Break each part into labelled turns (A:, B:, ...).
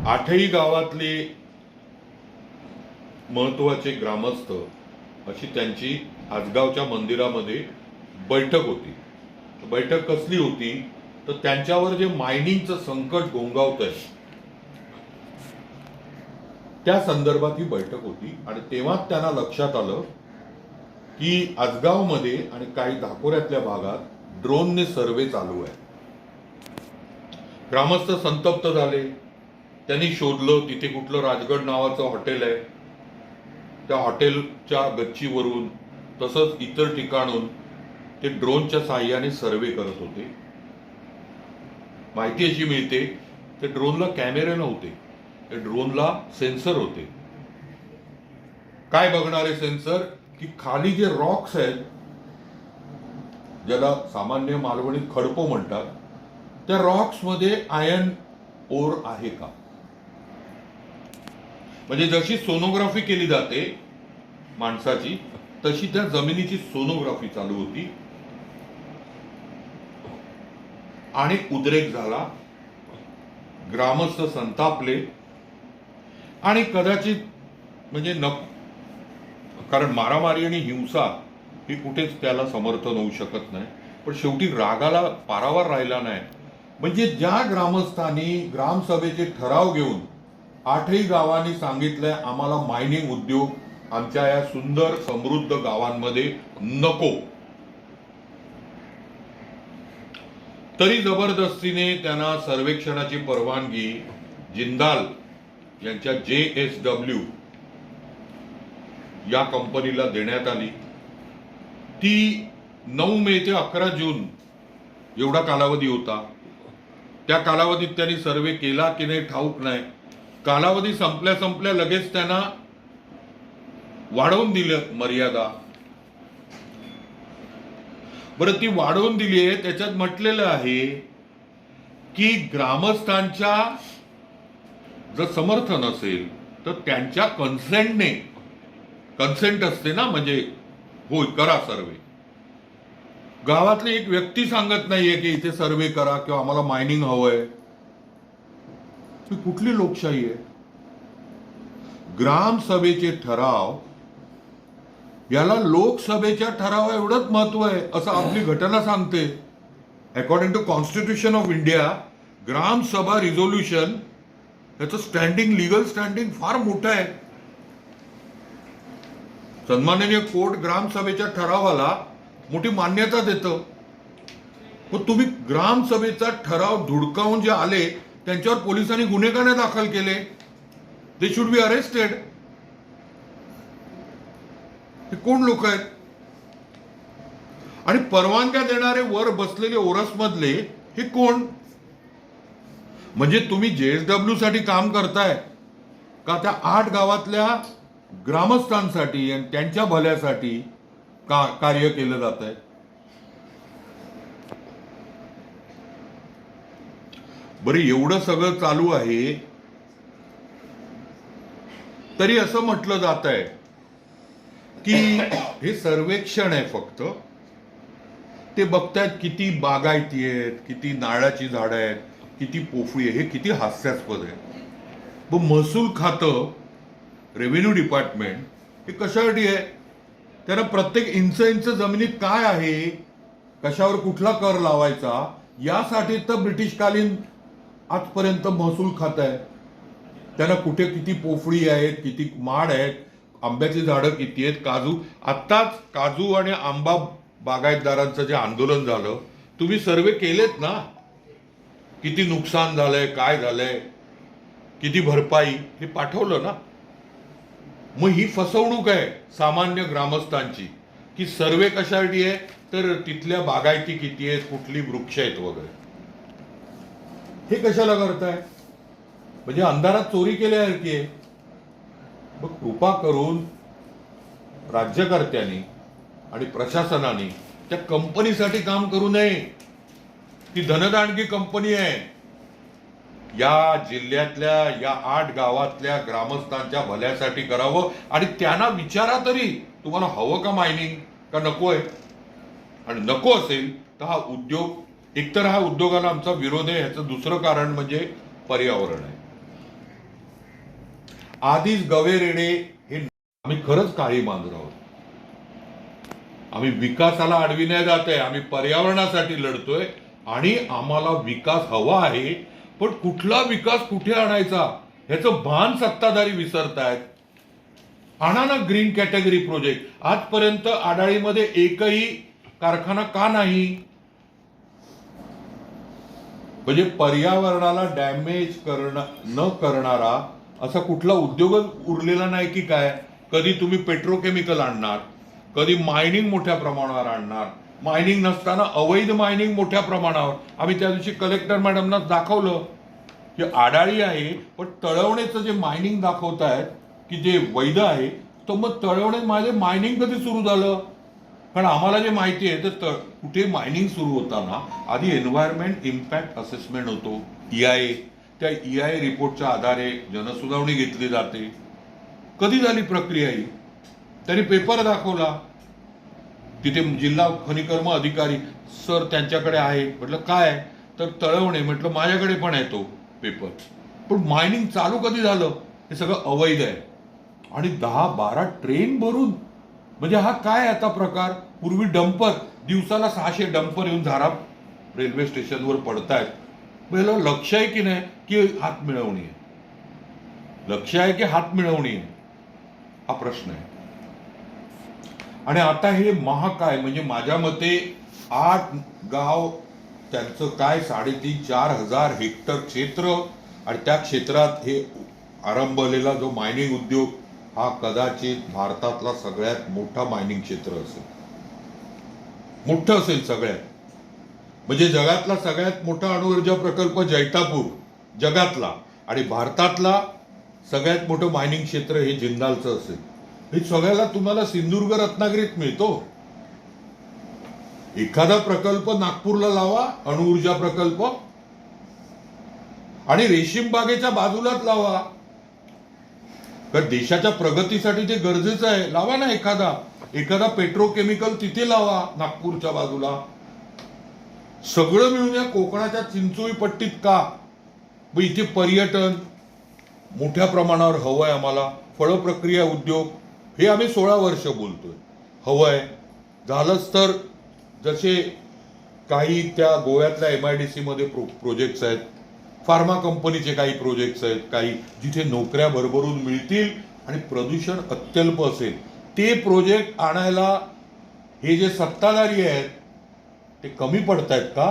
A: आठही गावातले महत्वाचे ग्रामस्थ अशी त्यांची आजगावच्या मंदिरामध्ये बैठक होती. बैठक कसली होती तर त्यांच्यावर जे मायनिंगचं संकट घोंगावत आहे त्या संदर्भात ही बैठक होती. आणि तेव्हाच त्यांना लक्षात आलं की आजगावमध्ये आणि काही धाकोऱ्यातल्या भागात ड्रोनने सर्वे चालू आहे. ग्रामस्थ संतप्त झाले. त्यांनी शोधलं तिथे कुठलं राजगड नावाचं हॉटेल आहे, त्या हॉटेलच्या गच्चीवरून तसंच इतर ठिकाणून ते ड्रोनच्या साहाय्याने सर्वे करत होते. माहिती अशी मिळते ते ड्रोनला कॅमेरे नव्हते, ते ड्रोनला सेन्सर होते. काय बघणारे सेन्सर की खाली जे रॉक्स आहेत, ज्याला सामान्य मालवणीत खडपो म्हणतात, त्या रॉक्स मध्ये आयर्न ओर आहे का. म्हणजे जशी सोनोग्राफी केली जाते माणसाची तशी त्या जमिनीची सोनोग्राफी चालू होती. आणि उद्रेक झाला. ग्रामस्थ संतापले आणि कदाचित म्हणजे कारण मारामारी आणि हिंसा ही कुठेच त्याला समर्थन होऊ शकत नाही. पण शेवटी रागाला पारावर राहिला नाही. म्हणजे ज्या ग्रामस्थांनी ग्रामसभेचे ठराव घेऊन 8ही गावांनी सांगितलंय आम्हाला मायनिंग उद्योग आमच्या या सुंदर समृद्ध गावांमध्ये नको, तरी जबरदस्तीने त्यांना सर्वेक्षणाची परवानगी जिंदाल यांच्या JSW या कंपनीला देण्यात आली. ती 9 मे ते 11 जून एवढा कालावधी होता. त्या कालावधीत त्यांनी सर्वे केला की नाही ठाऊक नाही. कालावधी संपल्या लगेच त्यांना वाढवून दिलं मर्यादा. बरं, ती वाढवून दिली आहे. त्याच्यात म्हटलेलं आहे की ग्रामस्थांच्या जर समर्थन असेल तर त्यांच्या कन्सेंटने, कन्सेंट असते ना, म्हणजे होय करा सर्वे. गावातली एक व्यक्ती सांगत नाहीये की इथे सर्वे करा किंवा आम्हाला मायनिंग हवंय. ही कुठली लोकशाही आहे. ग्रामसभेचे ठराव याला लोकसभेच्या ठरावा एवढंच महत्व आहे असं आपली घटना सांगते. According to constitution of India gram sabha resolution याचं स्टँडिंग, लिगल स्टँडिंग फार मोठं आहे. सन्माननीय कोर्ट ग्रामसभेच्या ठरावाला मोठी मान्यता देतं. पण तुम्ही ग्रामसभेचा ठराव धुडकावून जे आले त्यांच्यावर पोलिसांनी गुन्हे का नाही दाखल केले? They should be arrested. हे कोण लोक आहेत? आणि परवानग्या देणारे वर बसलेले ओरसमधले हे कोण? म्हणजे तुम्ही JSW साठी काम करताय का त्या 8 गावातल्या ग्रामस्थांसाठी आणि त्यांच्या भल्यासाठी कार्य केलं जात आहे? बरं, एवढं सगळं चालू आहे तरी असं म्हटलं जात आहे की हे सर्वेक्षण आहे फक्त. ते बघतायत किती बागायती आहेत, किती नारळाची झाडं आहेत, किती पोफळी आहे. हे किती हास्यास्पद आहे. मग महसूल खातं, रेव्हेन्यू डिपार्टमेंट हे कशासाठी आहे? त्यांना प्रत्येक इंच जमिनीत काय आहे, कशावर कुठला कर लावायचा यासाठी तर ब्रिटिशकालीन आजपर्यंत महसूल खातं आहे. त्यांना कुठे किती पोफळी आहेत, किती माड आहेत, आंब्याची झाडं किती आहेत, काजू. आत्ताच काजू आणि आंबा बागायतदारांचं जे आंदोलन झालं, तुम्ही सर्वे केलेत ना? किती नुकसान झालंय, काय झालंय, किती भरपाई, हे पाठवलं ना? मग ही फसवणूक आहे सामान्य ग्रामस्थांची की सर्वे कशासाठी आहे तर तिथल्या बागायती किती आहेत, कुठली वृक्ष आहेत वगैरे. हे कशाला करताय? म्हणजे अंधारात चोरी केल्यासारखी आहे. मग कृपा करून राज्यकर्त्यांनी आणि प्रशासनाने त्या कंपनीसाठी काम करू नये. ती धनदांडगी कंपनी आहे. या जिल्ह्यातल्या या 8 गावातल्या ग्रामस्थांच्या भल्यासाठी करावं. आणि त्यांना विचारा तरी तुम्हाला हवं का मायनिंग का नको आहे. आणि नको असेल तर हा उद्योग, एकतर हा उद्योगाला आमचा विरोध आहे, ह्याचं दुसरं कारण म्हणजे पर्यावरण आहे. आधीच गवेरेडे हे आम्ही खरंच काळी मांजर आहोत. आम्ही विकासाला आडवी नाही जात आहे, आम्ही पर्यावरणासाठी लढतोय आणि आम्हाला विकास हवा आहे. पण कुठला विकास कुठे आणायचा ह्याचं भान सत्ताधारी विसरतायत. आणा ना ग्रीन कॅटेगरी प्रोजेक्ट. आजपर्यंत आडाळीमध्ये एकही कारखाना का नाही? म्हणजे पर्यावरणाला डॅमेज न करणारा असा कुठला उद्योगच उरलेला नाही की काय? कधी तुम्ही पेट्रोकेमिकल आणणार, कधी मायनिंग मोठ्या प्रमाणावर आणणार, मायनिंग नसताना अवैध मायनिंग मोठ्या प्रमाणावर. आम्ही त्या दिवशी कलेक्टर मॅडमना दाखवलं की आडाळी आहे पण तळवण्याचं जे मायनिंग दाखवतायत की जे वैध आहे, तर मग तळवण्यामध्ये मायनिंग कधी सुरू झालं? कारण आम्हाला जे माहिती आहे तर कुठे मायनिंग सुरू होताना आधी एन्व्हायरमेंट इम्पॅक्ट असेसमेंट होतो, EIA. त्या EIA रिपोर्टच्या आधारे जनसुनावणी घेतली जाते. कधी झाली प्रक्रिया ही? त्यांनी पेपर दाखवला, तिथे जिल्हा खनिकर्म अधिकारी सर त्यांच्याकडे आहे. म्हटलं काय? तर तळवणे. म्हटलं माझ्याकडे पण आहे तो पेपर. पण मायनिंग चालू कधी झालं? हे सगळं अवैध आहे. आणि 10-12 ट्रेन भरून, म्हणजे हा काय आता प्रकार? पूर्वी डंपर, दिवसाला 600 डंपर येऊन झाराप रेल्वे स्टेशनवर पडतायत. पहिलं लक्ष आहे की नाही की हात मिळवणी आहे? लक्ष आहे की हात मिळवणी आहे? हा प्रश्न आहे. आणि आता हे महाकाय, म्हणजे माझ्या मते 8 गाव, त्यांचं काय 3,500-4 हजार हेक्टर क्षेत्र, आणि त्या क्षेत्रात हे आरंभलेला जो मायनिंग उद्योग हा कदाचित भारतातला सगळ्यात मोठा मायनिंग क्षेत्र असेल. मोठं असेल सगळ्यात. म्हणजे जगातला सगळ्यात मोठा अणुऊर्जा प्रकल्प जैतापूर जगातला, आणि भारतातला सगळ्यात मोठं मायनिंग क्षेत्र हे जिंदालचं असेल. हे सगळ्याला तुम्हाला सिंधुदुर्ग रत्नागिरीत मिळतो. एखादा प्रकल्प नागपूरला लावा, अणुऊर्जा प्रकल्प, आणि रेशीम बागेच्या बाजूलाच लावा. कारण देशाच्या प्रगतीसाठी ते गरजेचं आहे. लावा ना एखादा पेट्रोकेमिकल तिथे लावा नागपूरच्या बाजूला. सगळं मिळून या कोकणाच्या चिंचोळी पट्टीत का? मग इथे पर्यटन मोठ्या प्रमाणावर हवंय आम्हाला. फळप्रक्रिया उद्योग हे आम्ही 16 वर्ष बोलतोय हवंय. झालंच तर जसे काही त्या गोव्यातल्या MIDC मध्ये प्रोजेक्ट्स आहेत, फार्मा कंपनीचे काही प्रोजेक्ट्स आहेत, काही जिथे नोकऱ्या भरभरून मिळतील आणि प्रदूषण अत्यल्प असेल, ते प्रोजेक्ट आणायला हे जे सत्ताधारी आहेत ते कमी पडतायत का?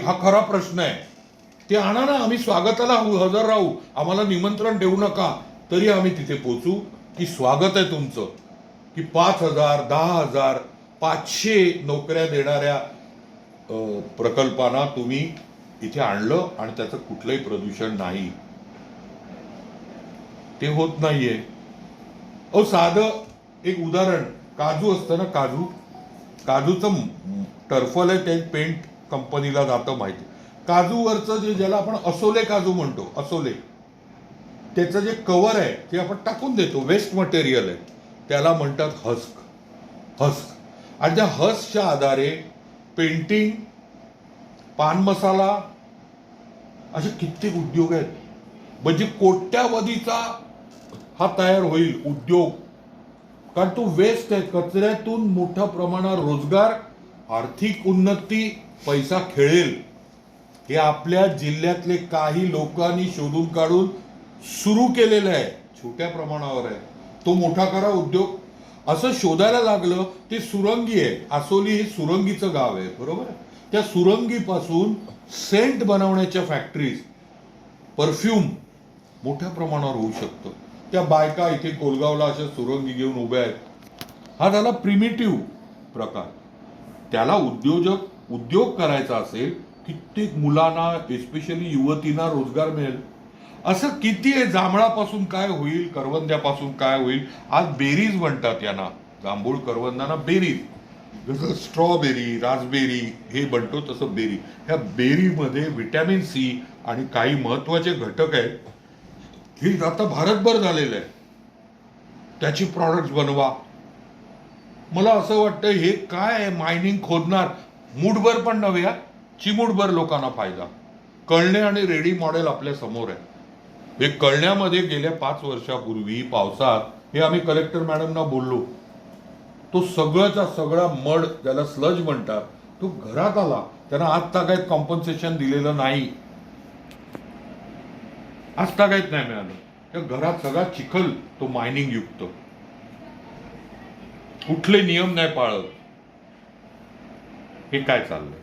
A: हा खरा प्रश्न आहे. ते आणा ना, आम्ही स्वागताला हजर राहू. आम्हाला निमंत्रण देऊ नका तरी आम्ही तिथे पोहोचू की स्वागत आहे तुमचं, की 5,000, 10,000, 500 नोकऱ्या देणाऱ्या प्रकल्पांना तुम्ही इथे आणलं आणि त्याचं कुठलंही प्रदूषण नाही. ते होत नाहीये. साधं एक उदाहरण, काजू असतं ना, काजूचं टर्फल आहे, ते पेंट कंपनीला जातं माहिती. काजूवरचं जे, ज्याला आपण असोले काजू म्हणतो, असोले, त्याचं जे कव्हर आहे ते आपण टाकून देतो, वेस्ट मटेरियल आहे, त्याला म्हणतात हस्क. आणि त्या हस्कच्या आधारे पेंटिंग, पान मसाला, असे कित्येक उद्योग आहेत. म्हणजे कोट्यावधीचा हा तयार होईल उद्योग. कारण तो वेस्ट आहे, कचऱ्यातून मोठ्या प्रमाणात रोजगार, आर्थिक उन्नती, पैसा खेळेल. हे आपल्या जिल्ह्यातले काही लोकांनी शोधून काढून सुरू केलेलं आहे. छोट्या प्रमाणावर आहे, तो मोठा करा उद्योग. असं शोधायला लागलं. ते सुरंगी आहे. आसोली हे सुरंगीचं गाव आहे, बरोबर आहे. त्या सुरंगीपासून सेंट बनवण्याच्या फॅक्टरीज, परफ्यूम मोठ्या प्रमाणावर होऊ शकतं. त्या बायका इथे कोलगावला अशा सुरंगी घेऊन उभ्या आहेत. हा झाला प्रिमिटिव्ह प्रकार. त्याला उद्योग करायचा असेल, कित्येक मुलांना, एस्पेशली युवतींना रोजगार मिळेल. असं किती आहे. जांभळापासून काय होईल, करवंद्यापासून काय होईल. आज बेरीज म्हणतात यांना, जांभूळ करवंदांना बेरीज. जसं स्ट्रॉबेरी, रास्बेरी हे बनतो तसं बेरी. ह्या बेरीमध्ये व्हिटॅमिन C आणि काही महत्वाचे घटक आहेत. हे आता भारतभर झालेलं आहे. त्याची प्रॉडक्ट्स बनवा. मला असं वाटतं हे काय आहे, मायनिंग खोदणार, मूठभर पण नव्हे, चिमूटभर लोकांना फायदा. कळणे आणि रेडी मॉडेल आपल्या समोर आहे. हे कळण्यामध्ये गेल्या 5 वर्षापूर्वी पावसात हे आम्ही कलेक्टर मॅडमना बोललो, तो सगळ्याचा सगळा मड, ज्याला स्लज म्हणतात, तो घरात आला. त्यांना आज तागायत कॉम्पन्सेशन दिलेलं नाही, आज तागायत नाही मिळालं. त्या घरात सगळा चिखल, तो मायनिंग युक्त, कुठले नियम नाही पाळत. हे काय चाललंय?